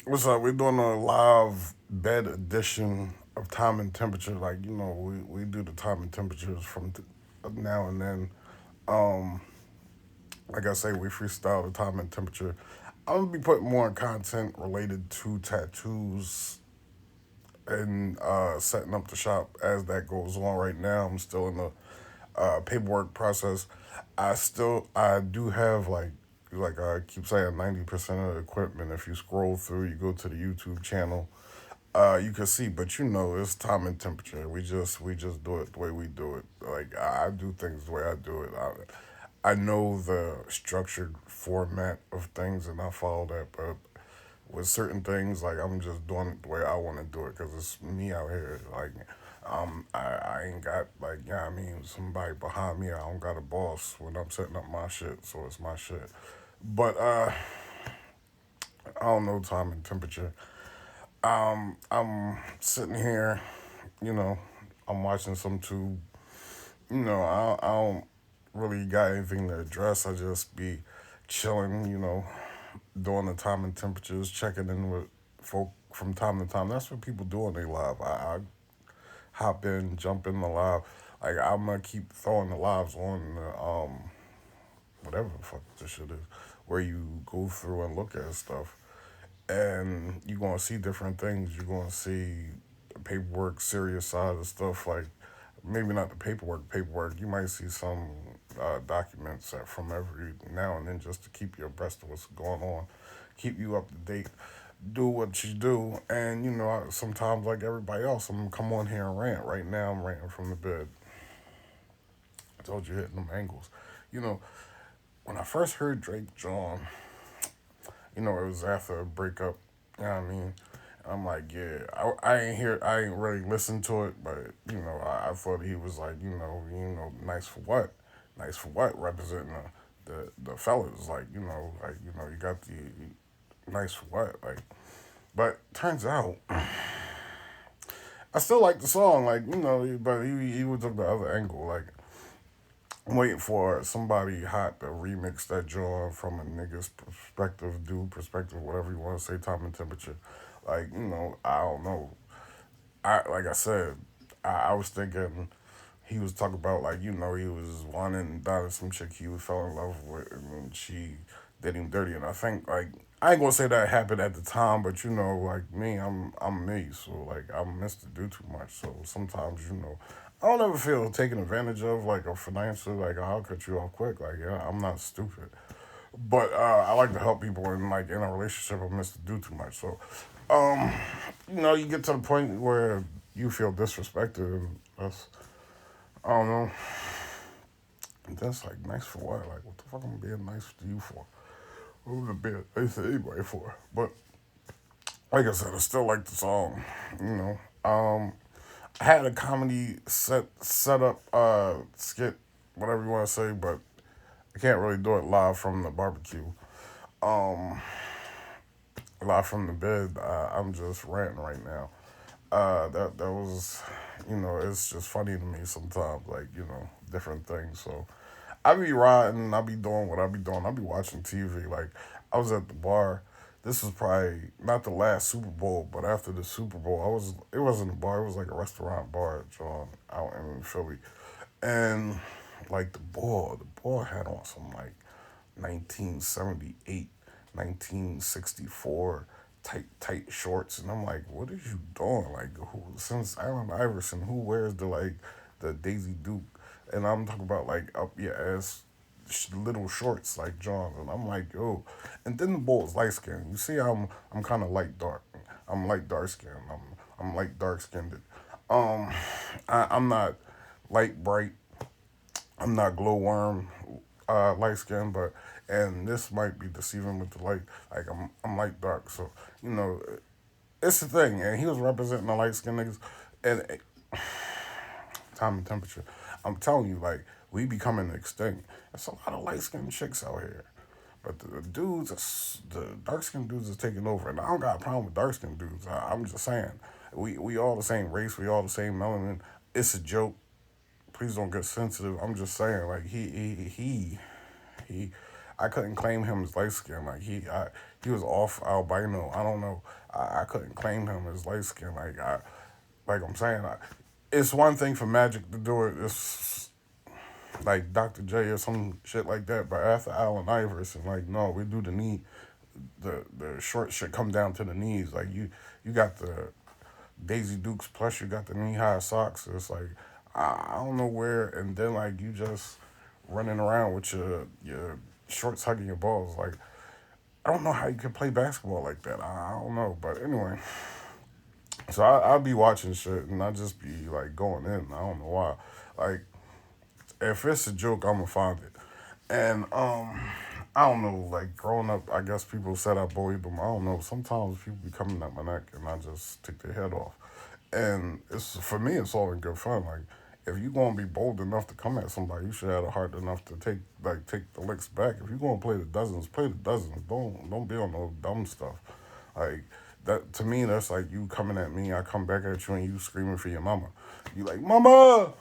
What's up? We're doing a live bed edition of time and temperature. Like, we do the time and temperatures from now and then. Um, like I say, we freestyle the time and temperature. I'm gonna be putting more content related to tattoos and setting up the shop as that goes on. Right now, I'm still in the paperwork process. I do have like I keep saying 90% of the equipment. If you scroll through, you go to the YouTube channel, you can see, but it's time and temperature. We just do it the way we do it. Like I do things the way I do it. I know the structured format of things, and I follow that. But with certain things, like I'm just doing it the way I want to do it because it's me out here. Like I ain't got like I mean somebody behind me. I don't got a boss when I'm setting up my shit, so it's my shit. But I don't know time and temperature. I'm sitting here, you know, I'm watching some tube. I don't really got anything to address. I just be chilling, doing the time and temperatures, checking in with folk from time to time. That's what people do on their live. I hop in, jump in the live. Like I'm gonna keep throwing the lives on the whatever the fuck this shit is, where you go through and look at stuff, and you're gonna see different things. You're gonna see the paperwork, serious side of stuff. Like maybe not the paperwork. You might see some documents that from every now and then just to keep you abreast of what's going on, keep you up to date. Do what you do, and sometimes like everybody else, I'm gonna come on here and rant. Right now, I'm ranting from the bed. I told you hitting them angles. You know, when I first heard Drake John, it was after a breakup. You know what I mean? I'm like, yeah, I ain't really listened to it, but I thought he was like, nice for what, representing the fellas, like, you got the nice for what, like, but turns out I still like the song, like, but he would took the other angle, like, I'm waiting for somebody hot to remix that joint from a nigga's perspective, dude perspective, whatever you want to say, time and temperature. Like, I don't know. Like I said, I was thinking he was talking about like, he was wanting and dotting some chick he was fell in love with, and then she did him dirty. And I think like I ain't gonna say that happened at the time, but like me, I'm me, so like I'm Mister Do Too Much. So sometimes I don't ever feel taken advantage of like a financial like I'll cut you off quick. Like yeah, I'm not stupid. But I like to help people in like in a relationship. I miss to do too much. So, um, you get to the point where you feel disrespected, and that's I don't know. That's like nice for what? Like what the fuck am I being nice to you for? What would it be nice to anybody for? But like I said, I still like the song. You know, I had a comedy set up skit, whatever you want to say, but I can't really do it live from the barbecue. Um, Live from the bed. I'm just ranting right now. That was, it's just funny to me sometimes, like different things. So I be riding, I be doing what I be doing. I be watching TV. Like I was at the bar. This was probably not the last Super Bowl, but after the Super Bowl, I was. It wasn't a bar. It was like a restaurant bar, John, out in Philly, and like the boy had on some like 1978, 1964 tight shorts, and I'm like, what is you doing? Like, who since Allen Iverson, who wears the Daisy Duke? And I'm talking about like up your ass little shorts like John, and I'm like, yo. And then the boy was light skinned. You see, I'm kind of light dark. I'm light dark skinned. I'm light dark skinned. Um, I'm not light bright. I'm not glowworm light skin, but and this might be deceiving with the light. Like I'm light dark, so you know it's the thing. And he was representing the light skin niggas, and time and temperature. I'm telling you, like we becoming extinct. There's a lot of light skinned chicks out here. But the dudes, the dark skinned dudes is taking over. And I don't got a problem with dark skinned dudes. I'm just saying, we all the same race, we all the same melanin. It's a joke. Please don't get sensitive. I'm just saying, like he I couldn't claim him as light skin. Like he was off albino. I don't know. I couldn't claim him as light skin. Like I'm saying, it's one thing for Magic to do it. It's like Dr. J or some shit like that. But after Allen Iverson, like no, we do the knee. The short shit come down to the knees. Like you got the Daisy Dukes plus you got the knee high socks. It's like I don't know where, and then like you just running around with your shorts hugging your balls. Like I don't know how you can play basketball like that. I don't know, but anyway. So I'll be watching shit and I just be like going in. I don't know why. Like if it's a joke, I'ma find it. And I don't know. Like growing up, I guess people said I bullied them. I don't know. Sometimes people be coming at my neck and I just take their head off. And it's for me, it's all in good fun. Like if you gonna be bold enough to come at somebody, you should have the heart enough to take the licks back. If you gonna play the dozens, play the dozens. Don't be on no dumb stuff. Like that to me, that's like you coming at me, I come back at you, and you screaming for your mama. You like mama,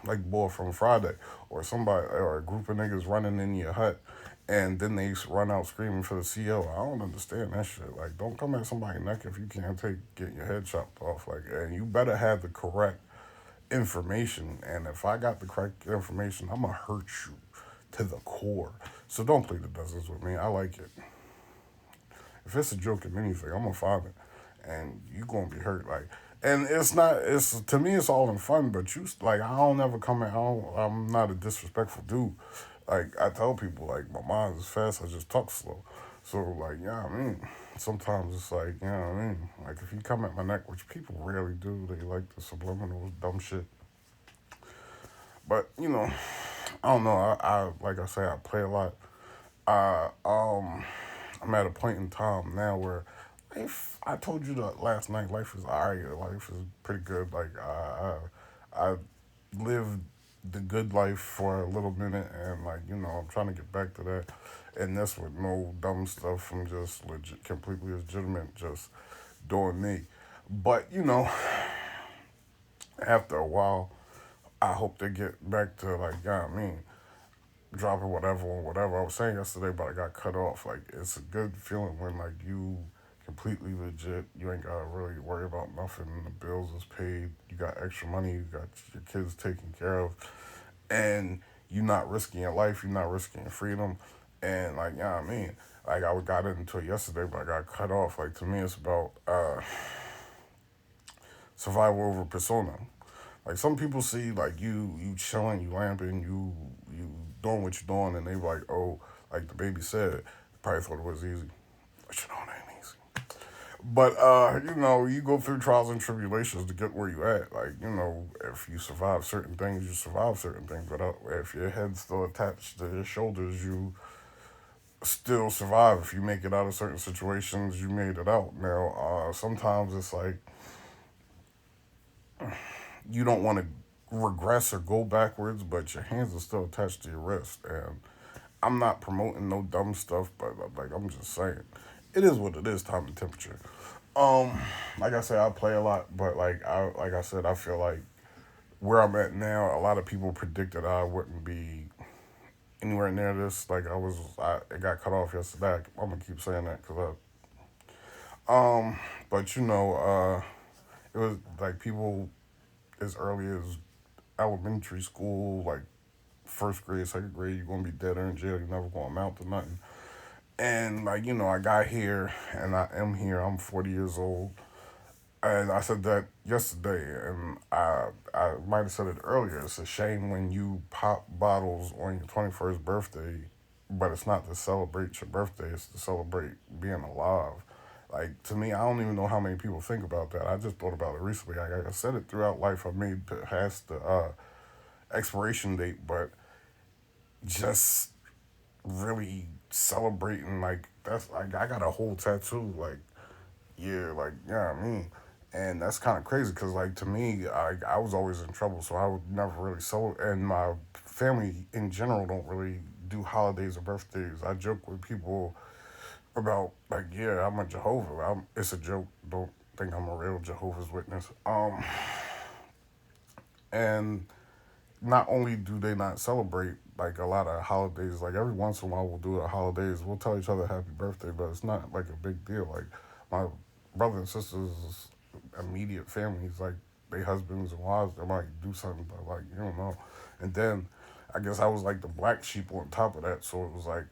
like boy from Friday, or somebody or a group of niggas running in your hut, and then they run out screaming for the CO. I don't understand that shit. Like don't come at somebody's neck if you can't take getting your head chopped off. Like and you better have the correct information. And if I got the correct information, I'm gonna hurt you to the core. So don't play the dozens with me. I like it. If it's a joke in anything, I'm gonna find it, and you gonna be hurt. Like, and it's not. It's to me, it's all in fun. But you like, I don't ever come in. I'm not a disrespectful dude. Like I tell people, like my mind is fast. I just talk slow. So like, yeah, I mean, sometimes it's like, you know what I mean. Like if you come at my neck, which people rarely do, they like the subliminal dumb shit. But you know, I don't know. I like I say, I play a lot. I I'm at a point in time now where life. I told you that last night. Life is alright. Life is pretty good. Like I lived the good life for a little minute, and like I'm trying to get back to that. And that's with no dumb stuff. I'm just legit, completely legitimate, just doing me. But after a while, I hope they get back to like, yeah, I mean, dropping whatever on whatever. I was saying yesterday, but I got cut off. Like it's a good feeling when like you completely legit. You ain't gotta really worry about nothing. The bills is paid. You got extra money. You got your kids taken care of, and you're not risking your life. You're not risking your freedom. And like, yeah, I mean, like I got into it yesterday, but I got cut off. Like to me, it's about survival over persona. Like some people see like you chilling, you lamping, you doing what you're doing, and they like, oh, like the baby said, probably thought it was easy. But it ain't easy. But you go through trials and tribulations to get where you at. Like if you survive certain things, you survive certain things. But if your head's still attached to your shoulders, you still survive. If you make it out of certain situations, you made it out. Now, sometimes it's like you don't want to regress or go backwards, but your hands are still attached to your wrist. And I'm not promoting no dumb stuff, but like I'm just saying, it is what it is. Time and temperature. Um, like I said, I play a lot, but like I said, I feel like where I'm at now, a lot of people predicted I wouldn't be anywhere near this. Like it got cut off yesterday. I'm gonna keep saying that because but it was like people as early as elementary school, like first grade, second grade, you're gonna be dead or in jail. You're never gonna amount to nothing. And like I got here, and I am here. I'm 40 years old, and I said that yesterday, and I might have said it earlier. It's a shame when you pop bottles on your 21st birthday, but it's not to celebrate your birthday. It's to celebrate being alive. Like to me, I don't even know how many people think about that. I just thought about it recently. Like I said it throughout life. I made past the expiration date, but just really celebrating like that's like I got a whole tattoo like yeah like yeah I mean and that's kind of crazy because like to me I was always in trouble so I would never really celebrate and my family in general don't really do holidays or birthdays. I joke with people about like yeah I'm a Jehovah it's a joke, don't think I'm a real Jehovah's Witness. And not only do they not celebrate, like a lot of holidays. Like every once in a while, we'll do the holidays. We'll tell each other happy birthday, but it's not like a big deal. Like my brother and sisters, immediate families, like they husbands and wives, they might do something, but like you don't know. And then I guess I was like the black sheep on top of that, so it was like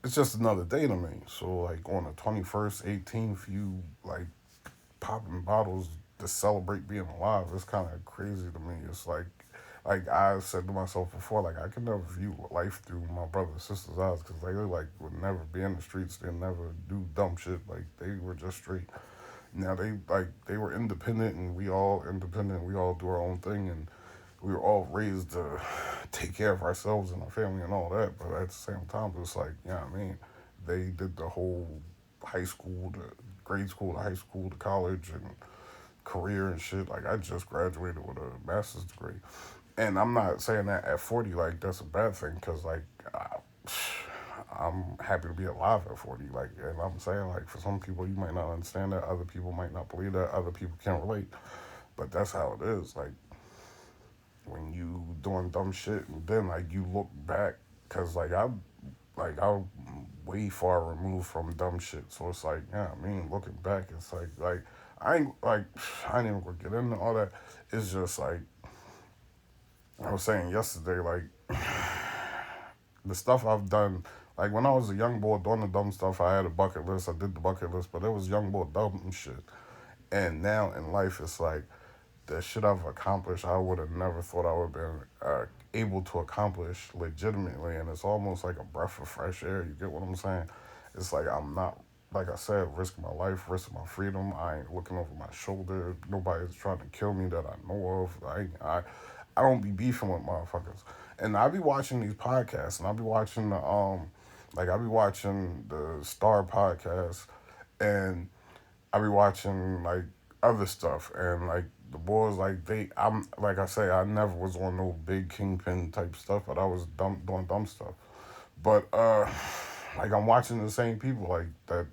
it's just another day to me. So like on the 21st, 18th, you like popping bottles to celebrate being alive. It's kind of crazy to me. It's like I said to myself before, like I could never view life through my brother and sister's eyes because they like would never be in the streets. They never do dumb shit. Like they were just straight. Now they were independent and we all independent. We all do our own thing and we were all raised to take care of ourselves and our family and all that. But at the same time, it's like, yeah, I mean, they did the whole high school to grade school to high school to college and career and shit. Like I just graduated with a master's degree, and I'm not saying that at 40 like that's a bad thing because like I'm happy to be alive at 40. Like, and I'm saying like for some people you might not understand that, other people might not believe that, other people can't relate, but that's how it is. Like when you doing dumb shit and then like you look back because I'm way far removed from dumb shit, so it's like yeah, I mean looking back it's like I ain't even gonna get into all that. It's just like I was saying yesterday, like the stuff I've done. Like when I was a young boy doing the dumb stuff, I had a bucket list. I did the bucket list, but it was young boy dumb shit. And now in life, it's like the shit I've accomplished, I would have never thought I would have been able to accomplish legitimately. And it's almost like a breath of fresh air. You get what I'm saying? It's like I'm not, like I said, risking my life, risking my freedom. I ain't looking over my shoulder. Nobody's trying to kill me that I know of. I don't be beefing with motherfuckers. And I be watching these podcasts, and I be watching I be watching the Star podcast, and I be watching like other stuff and like the boys like I'm like I say I never was on no big kingpin type stuff, but I was doing dumb stuff. But like I'm watching the same people like that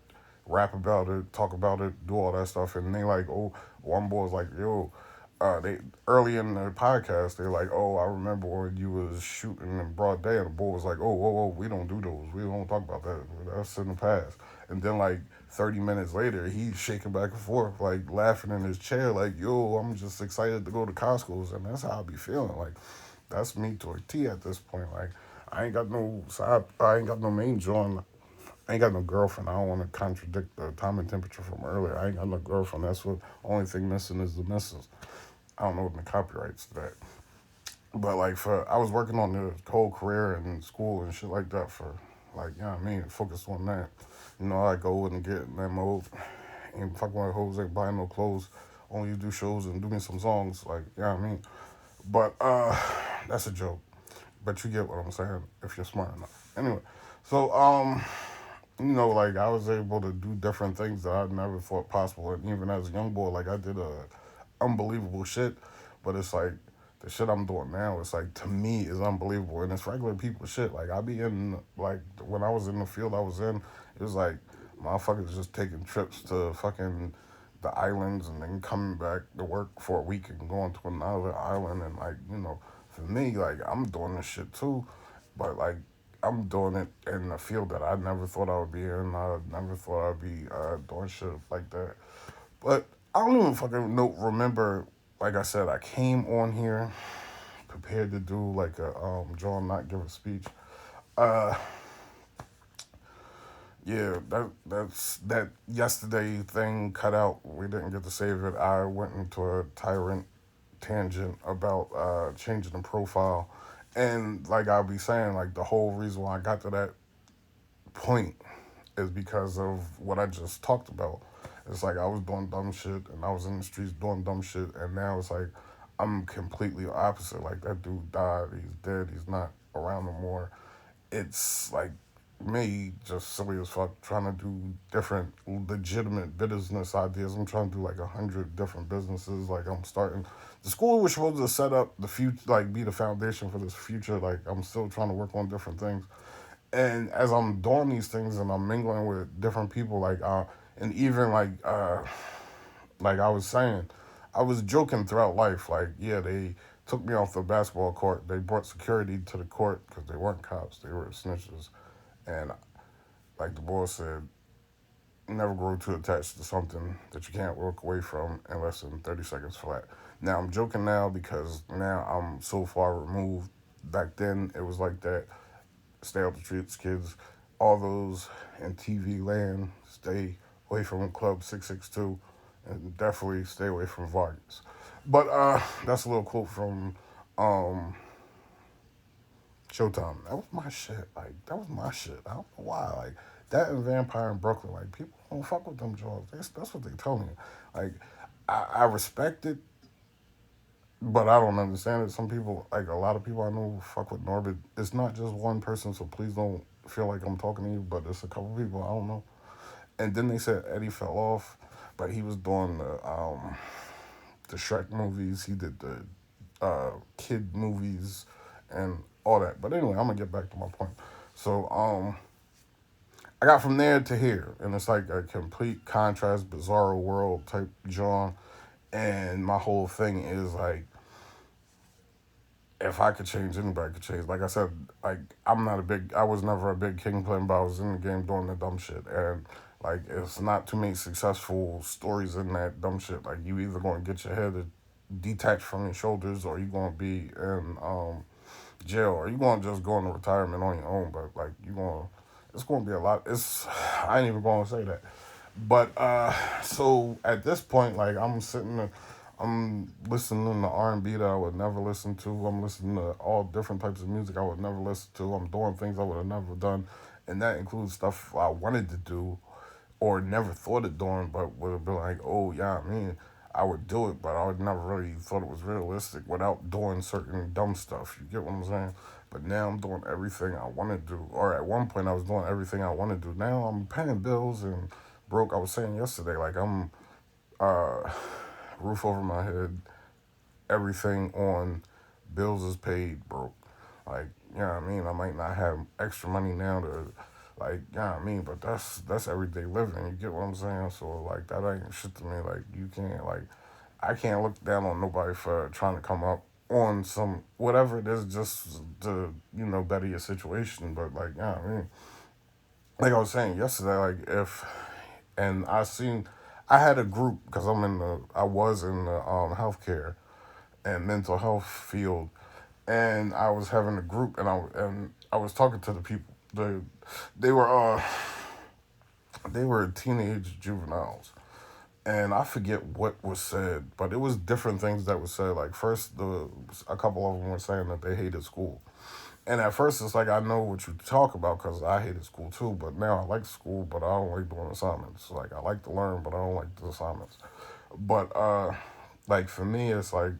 rap about it, talk about it, do all that stuff, and they like oh one boy's like yo. They early in the podcast, they're like, "Oh, I remember when you was shooting in broad day," and the boy was like, "Oh, whoa, whoa, we don't do those. We don't talk about that. That's in the past." And then like 30 minutes later, he's shaking back and forth, like laughing in his chair, like, yo, I'm just excited to go to Costco's. And that's how I be feeling. Like, that's me to a T at this point. Like, I ain't got no side, I ain't got no main joint. I ain't got no girlfriend. I don't want to contradict the time and temperature from earlier. I ain't got no girlfriend. That's what only thing missing is the missus. I don't know what the copyrights to that. But like for I was working on the whole career and school and shit like that for like you know what I mean, focused on that. You know, I go and get in that mode. Ain't fucking with hoes, ain't buying no clothes. Only do shows and do me some songs, like you know what I mean. But that's a joke. But you get what I'm saying if you're smart enough. Anyway, so you know, like I was able to do different things that I never thought possible, and even as a young boy, like I did unbelievable shit. But it's like the shit I'm doing now, it's like to me is unbelievable, and it's regular people shit. Like I be in like when I was in the field I was in, it was like motherfuckers just taking trips to fucking the islands and then coming back to work for a week and going to another island and like you know, for me like I'm doing this shit too, but like I'm doing it in a field that I never thought I would be in. I never thought I'd be doing shit like that. But I don't even fucking know, remember. Like I said, I came on here prepared to do like a John not give a speech. Uh, yeah, that yesterday thing cut out. We didn't get to save it. I went into a tyrant tangent about changing the profile, and like I'll be saying, like the whole reason why I got to that point is because of what I just talked about. It's like I was doing dumb shit and I was in the streets doing dumb shit, and now it's like I'm completely opposite. Like that dude died, he's dead, he's not around no more. It's like me just silly as fuck trying to do different legitimate business ideas. I'm trying to do like 100 different businesses. Like I'm starting the school was supposed to set up the future, like be the foundation for this future. Like I'm still trying to work on different things, and as I'm doing these things and I'm mingling with different people, and even like I was saying, I was joking throughout life, like yeah, took me off the basketball court. They brought security to the court because they weren't cops, they were snitches. And like the boy said, never grow too attached to something that you can't walk away from in less than 30 seconds flat. Now, I'm joking now because now I'm so far removed. Back then, it was like that. Stay out the streets, kids. All those in TV land, stay away from Club 662 and definitely stay away from Vargas. But that's a little quote from um, Showtime. That was my shit. Like that was my shit. I don't know why. Like that and Vampire in Brooklyn. Like people don't fuck with them jobs. That's what they tell me. Like I respect it, but I don't understand it. Some people, like a lot of people I know, fuck with Norbit. It's not just one person, so please don't feel like I'm talking to you. But it's a couple people I don't know. And then they said Eddie fell off, but he was doing the Shrek movies. He did the kid movies and all that. But anyway, I'm gonna get back to my point. So I got from there to here, and it's like a complete contrast, bizarro world type John. And my whole thing is like, if I could change, anybody could change. Like I said, like I was never a big Kingpin, but I was in the game doing the dumb shit. And like, it's not too many successful stories in that dumb shit. Like, you either gonna get your head detached from your shoulders, or you gonna be in jail, or you gonna just go into retirement on your own. But like, it's gonna be a lot. I ain't even gonna say that. But so at this point, like I'm listening to R&B that I would never listen to. I'm listening to all different types of music I would never listen to. I'm doing things I would have never done, and that includes stuff I wanted to do or never thought of doing, but would have been like, oh yeah, I mean, I would do it, but I would never really thought it was realistic without doing certain dumb stuff. You get what I'm saying? But now I'm doing everything I want to do, or at one point I was doing everything I want to do. Now I'm paying bills and broke. I was saying yesterday, like I'm uh, roof over my head, everything on bills is paid, broke. Like, you know what I mean? I might not have extra money now to like, you know what I mean, but that's everyday living. You get what I'm saying? So like that ain't shit to me. Like you can't like I can't look down on nobody for trying to come up on some whatever it is just to, better your situation. But like, you know what I mean? Like I was saying yesterday, like if and I had a group because I was in the healthcare and mental health field, and I was having a group, and I was talking to the people. They were they were teenage juveniles, and I forget what was said, but it was different things that were said. Like first, a couple of them were saying that they hated school, and at first it's like I know what you talk about because I hated school too. But now I like school, but I don't like doing assignments. Like I like to learn, but I don't like the assignments. But like for me, it's like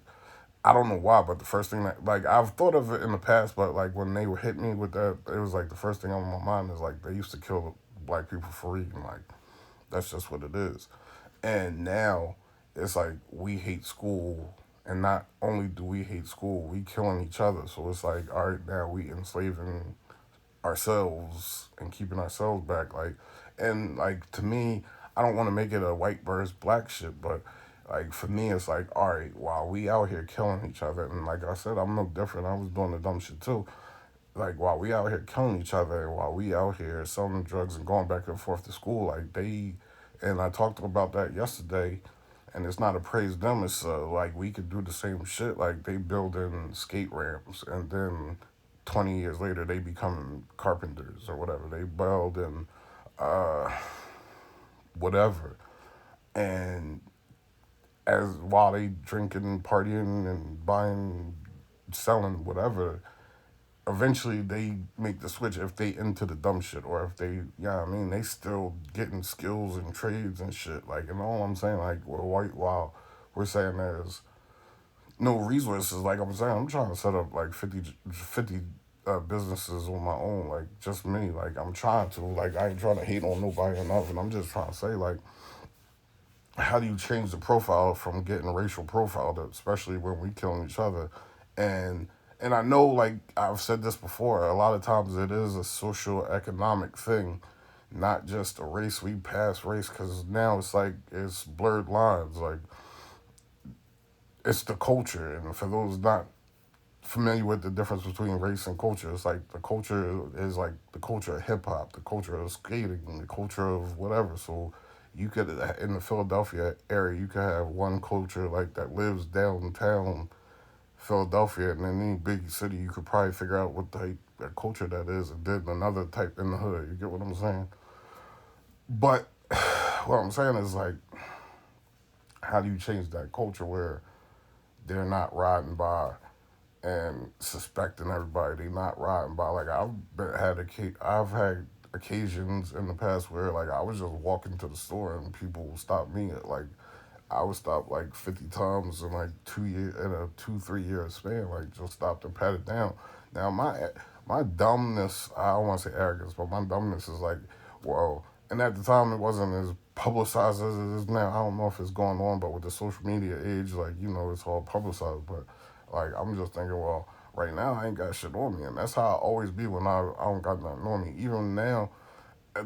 I don't know why, but the first thing that like I've thought of it in the past, but like when they were hit me with that, it was like the first thing on my mind is like they used to kill black people for reading. Like that's just what it is. And now it's like we hate school, and not only do we hate school, we killing each other. So it's like, all right, now we enslaving ourselves and keeping ourselves back. Like, and like to me, I don't want to make it a white versus black shit, but like for me, it's like, all right, while we out here killing each other, and like I said, I'm no different. I was doing the dumb shit too. Like while we out here killing each other, and while we out here selling drugs and going back and forth to school, like and I talked about that yesterday, and it's not to praise them. It's like we could do the same shit. Like they building skate ramps, and then 20 years later they become carpenters or whatever. They build and uh, whatever, and as while they drinking, partying, and buying, selling whatever, eventually they make the switch if they into the dumb shit or if they, yeah, I mean, they still getting skills and trades and shit. Like, and all I'm saying, like, we're white while we're saying there's no resources. Like I'm saying, I'm trying to set up like 50 businesses on my own, like just me. Like I'm trying to, like I ain't trying to hate on nobody or nothing. I'm just trying to say, like, how do you change the profile from getting racial profiled, especially when we killing each other, and and I know like I've said this before, a lot of times it is a social economic thing, not just a race. We pass race because now it's like it's blurred lines. Like it's the culture, and for those not familiar with the difference between race and culture. It's like the culture is like the culture of hip hop, the culture of skating, the culture of whatever. So you could in the Philadelphia area, you could have one culture like that lives downtown Philadelphia, and in any big city, you could probably figure out what type of culture that is, and then another type in the hood. You get what I'm saying? But what I'm saying is like, how do you change that culture where they're not riding by and suspecting everybody? They not riding by. Like I've had occasions in the past where like I was just walking to the store and people would stop me at like I was stopped like 50 times in like 2 years in a 2 3 year span. Like just stopped and pat it down. Now my dumbness, I don't want to say arrogance, but my dumbness is like, well, and at the time it wasn't as publicized as it is now. I don't know if it's going on, but with the social media age, like it's all publicized. But like I'm just thinking, well, right now I ain't got shit on me, and that's how I always be when I don't got nothing on me. Even now,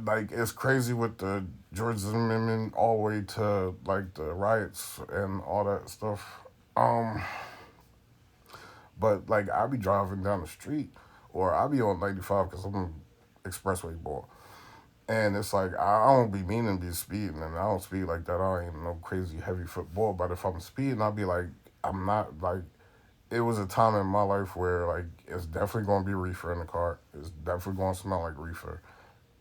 like it's crazy with the George Zimmerman all the way to like the riots and all that stuff. Um, but like I be driving down the street, or I be on 95 because I'm an expressway boy, and it's like I don't be meaning to be speeding, and I don't speed like that. I ain't no crazy heavy football, but if I'm speeding, I'll be like I'm not like. It was a time in my life where like it's definitely gonna be reefer in the car. It's definitely gonna smell like reefer.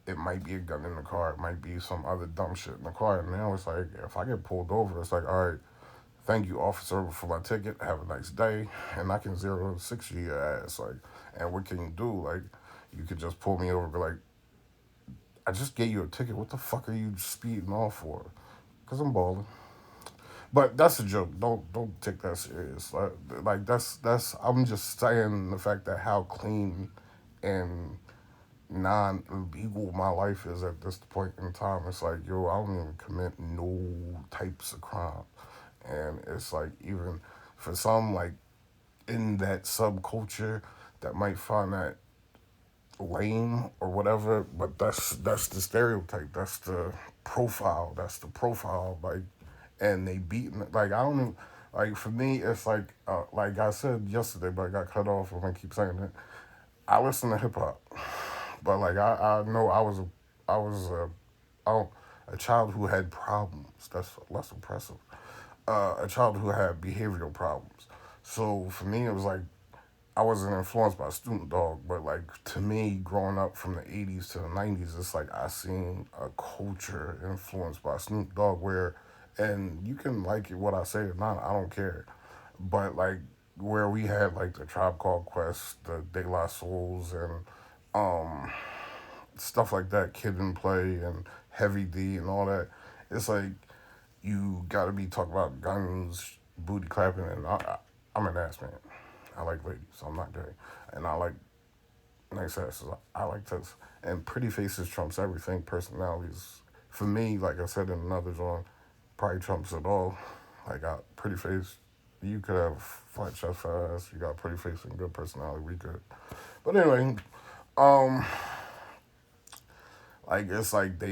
It might be a gun in the car. It might be some other dumb shit in the car. And now it's like, if I get pulled over, it's like, all right, thank you, officer, for my ticket. Have a nice day. And I can 0 to 60 your ass. Like, and what can you do? Like, you could just pull me over and be like, I just gave you a ticket. What the fuck are you speeding off for? Because I'm balling. But that's a joke. Don't take that serious. Like that's I'm just saying the fact that how clean and non illegal my life is at this point in time. It's like, yo, I don't even commit no types of crime. And it's like, even for some, like in that subculture that might find that lame or whatever, but that's the stereotype. That's the profile. That's the profile. Like, and they beating it. Like, I don't even, like, for me, it's like I said yesterday, but I got cut off. I'm gonna keep saying it. I listen to hip hop. But like I know I was I a child who had problems. That's less impressive. A child who had behavioral problems. So for me, it was like I wasn't influenced by Student Dog, but like to me, growing up from the '80s to the '90s, it's like I seen a culture influenced by Snoop Dogg where, and you can like it what I say or not, I don't care, but like where we had like the Tribe Called Quest, the De La Souls, and um stuff like that, Kid and Play and Heavy D and all that. It's like you got to be talking about guns, booty clapping, and I'm an ass man. I like ladies, so I'm not gay, and I like nice asses. I like this, and pretty faces trumps everything. Personalities, for me, like I said in another joint, probably trumps it all. Like pretty face. You could have flat chest, fat ass. You got pretty face and good personality. We could, but anyway, um, like it's like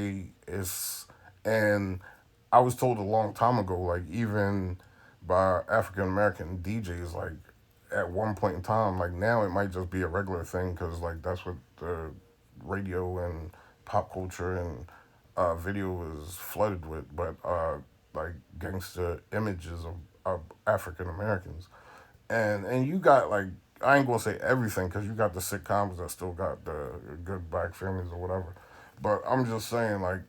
and I was told a long time ago, like even by African American DJs, like at one point in time, like now it might just be a regular thing because like that's what the radio and pop culture and video is flooded with, but like gangster images of African Americans, and you got like I ain't gonna say everything because you got the sitcoms that still got the good black families or whatever, but I'm just saying like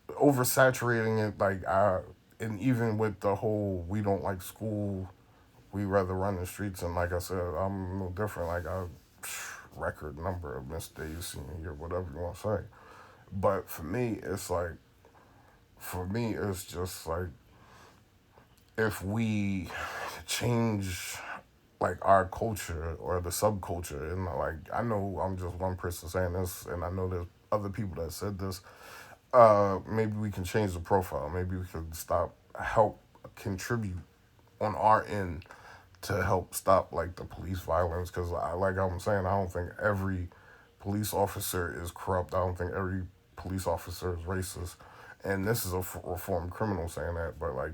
oversaturating it like I and even with the whole we don't like school, we rather run the streets, and like I said, I'm no different. Like I record number of missed days senior year, whatever you want to say. But for me it's just like if we change like our culture or the subculture, and like I know I'm just one person saying this, and I know there's other people that said this. Maybe we can change the profile. Maybe we could stop help contribute on our end to help stop like the police violence, because I like I'm saying I don't think every police officer is corrupt. I don't think every police officer is racist, and this is a reformed criminal saying that, but like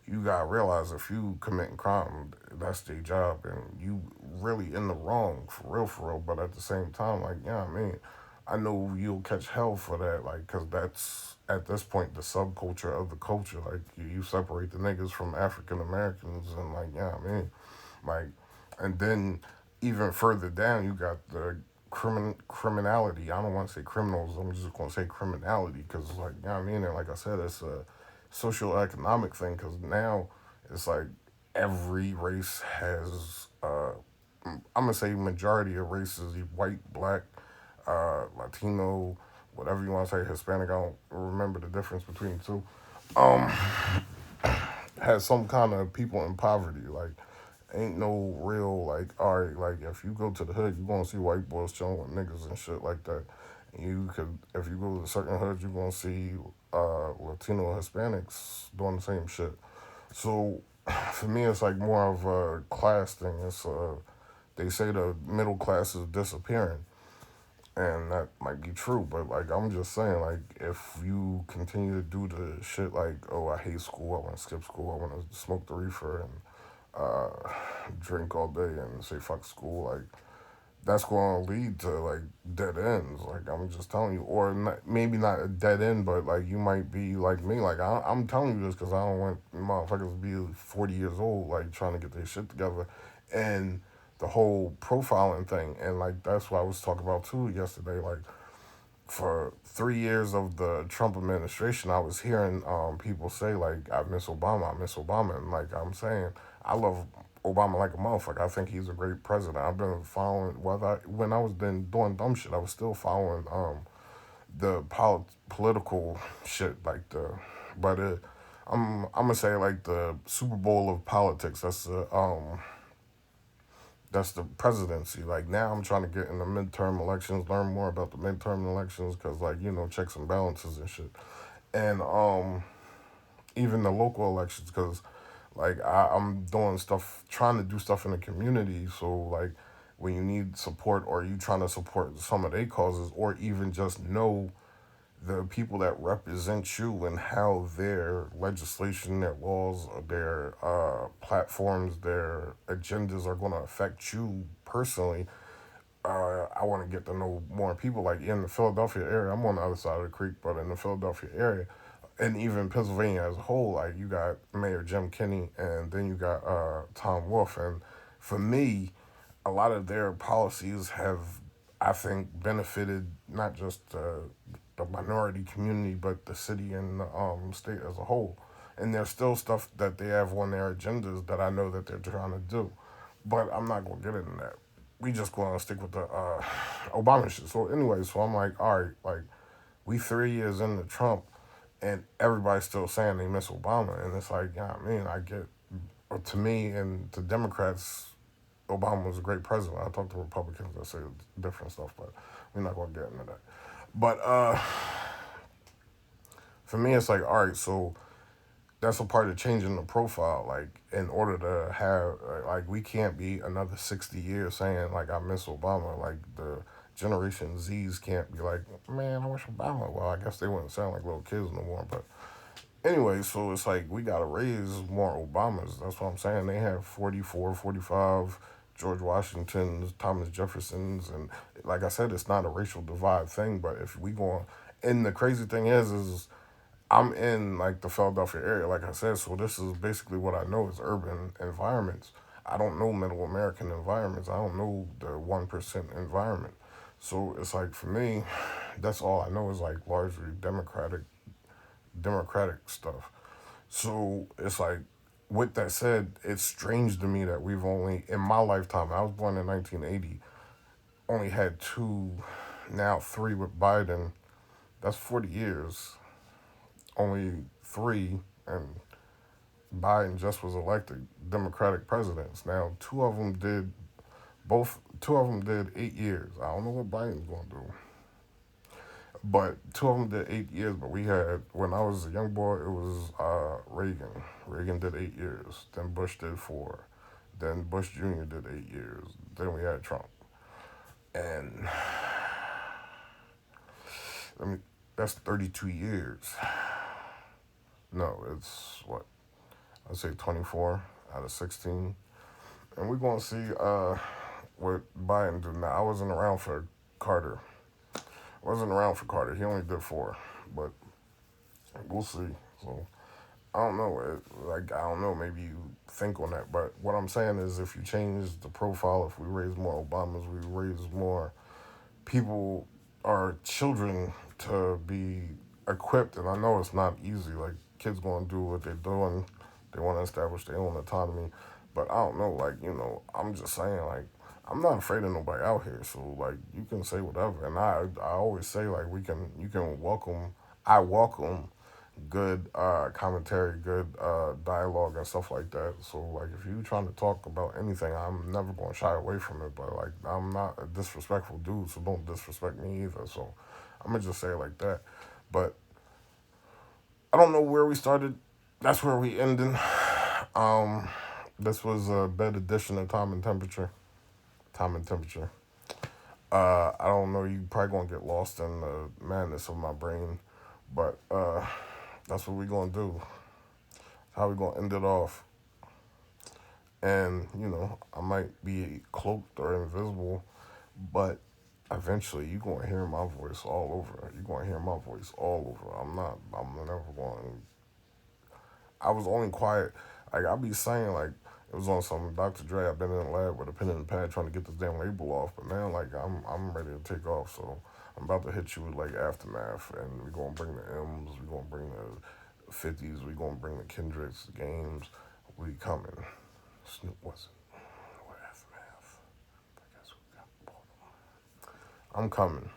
you gotta realize if you committing crime, that's their job, and you really in the wrong for real. But at the same time, like, yeah, I mean, I know you'll catch hell for that, like, cause that's at this point the subculture of the culture. Like, you separate the niggas from African Americans, and like, yeah, I mean, like, and then even further down, you got the criminality. I don't want to say criminals. I'm just gonna say criminality because, like, you know what I mean. And like I said, it's a social economic thing because now it's like every race has. I'm gonna say majority of races: white, black, Latino, whatever you want to say, Hispanic. I don't remember the difference between the two. Um, has some kind of people in poverty. Like, ain't no real, like, all right, like, if you go to the hood, you gonna see white boys chilling with niggas and shit like that. You could, if you go to certain hoods, you gonna see Latino Hispanics doing the same shit. So for me, it's like more of a class thing. It's they say the middle class is disappearing, and that might be true. But like I'm just saying, like if you continue to do the shit, like, oh, I hate school, I want to skip school, I want to smoke the reefer and drink all day and say fuck school, like that's going to lead to like dead ends. Like I'm just telling you, or not, maybe not a dead end, but like you might be like me. Like I'm telling you this because I don't want motherfuckers to be 40 years old like trying to get their shit together, and the whole profiling thing. And like that's what I was talking about too yesterday. Like for 3 years of the Trump administration, I was hearing people say like, "I miss Obama, I miss Obama," and like I'm saying, I love Obama like a motherfucker. I think he's a great president. I've been following when I was then doing dumb shit. I was still following the political shit like but I'm gonna say like the Super Bowl of politics. That's the presidency. Like now, I'm trying to get in the midterm elections, learn more about the midterm elections, cause like checks and balances and shit, and even the local elections, cause like I'm doing stuff, trying to do stuff in the community. So like when you need support or you trying to support some of their causes, or even just know the people that represent you and how their legislation, their laws, their platforms, their agendas are going to affect you personally. I want to get to know more people. Like in the Philadelphia area, I'm on the other side of the creek, but in the Philadelphia area, and even Pennsylvania as a whole, like you got Mayor Jim Kenney, and then you got Tom Wolf, and for me, a lot of their policies have, I think, benefited not just the minority community, but the city and the state as a whole. And there's still stuff that they have on their agendas that I know that they're trying to do, but I'm not gonna get into that. We just gonna stick with the Obama shit. So anyway, so I'm like, all right, like we 3 years into Trump, and everybody's still saying they miss Obama, and it's like, yeah, I mean, I get, to me and to Democrats, Obama was a great president. I talked to Republicans that say different stuff, but we're not gonna get into that. But for me, it's like, all right, so that's a part of changing the profile. Like, in order to have, like, we can't be another 60 years saying, like, I miss Obama. Like, the Generation Z's can't be like, man, I wish Obama. Well, I guess they wouldn't sound like little kids no more. But anyway, so it's like, we got to raise more Obamas. That's what I'm saying. They have 44, 45 George Washingtons, Thomas Jeffersons. And like I said, it's not a racial divide thing. But if we go on, and the crazy thing is I'm in like the Philadelphia area, like I said, so this is basically what I know is urban environments. I don't know middle American environments. I don't know the 1% environment. So it's like for me, that's all I know is like largely democratic stuff. So it's like with that said, it's strange to me that we've only in my lifetime, I was born in 1980, only had two, now three with Biden. That's 40 years. Only three, and Biden just was elected Democratic presidents. Now, two of them did 8 years. I don't know what Biden's going to do, but two of them did 8 years. But we had, when I was a young boy, it was Reagan. Reagan did 8 years. Then Bush did four. Then Bush Jr. did 8 years. Then we had Trump, and I mean that's 32 years. No, it's what, I'd say 24 out of 16. And we're going to see what Biden do now. I wasn't around for Carter. Wasn't around for Carter. He only did 4. But we'll see. So I don't know. I don't know. Maybe you think on that. But what I'm saying is if you change the profile, if we raise more Obamas, we raise more people, our children, to be equipped. And I know it's not easy. Like, kids going to do what they're doing. They want to establish their own autonomy. But I don't know. Like, I'm just saying, like, I'm not afraid of nobody out here. So, like, you can say whatever. And I always say, like, you can welcome, I welcome good commentary, good dialogue and stuff like that. So like if you trying to talk about anything, I'm never gonna shy away from it. But like I'm not a disrespectful dude, so don't disrespect me either. So I'm gonna just say it like that. But I don't know where we started. That's where we ending. Um, this was a bed edition of Time and Temperature. Time and Temperature. I don't know. You probably gonna get lost in the madness of my brain, but that's what we gonna do. How we gonna end it off? And I might be cloaked or invisible, but eventually you're gonna hear my voice all over. You're gonna hear my voice all over. I'm never going. I was only quiet. Like I be saying, like it was on some Dr. Dre. I've been in the lab with a pen and pad trying to get this damn label off, but now like I'm ready to take off. So I'm about to hit you with like aftermath, and we're gonna bring the M's. We're gonna bring the 50s. We're gonna bring the Kendricks, the games. We coming. Snoop wasn't. What aftermath? I guess we got. I'm coming.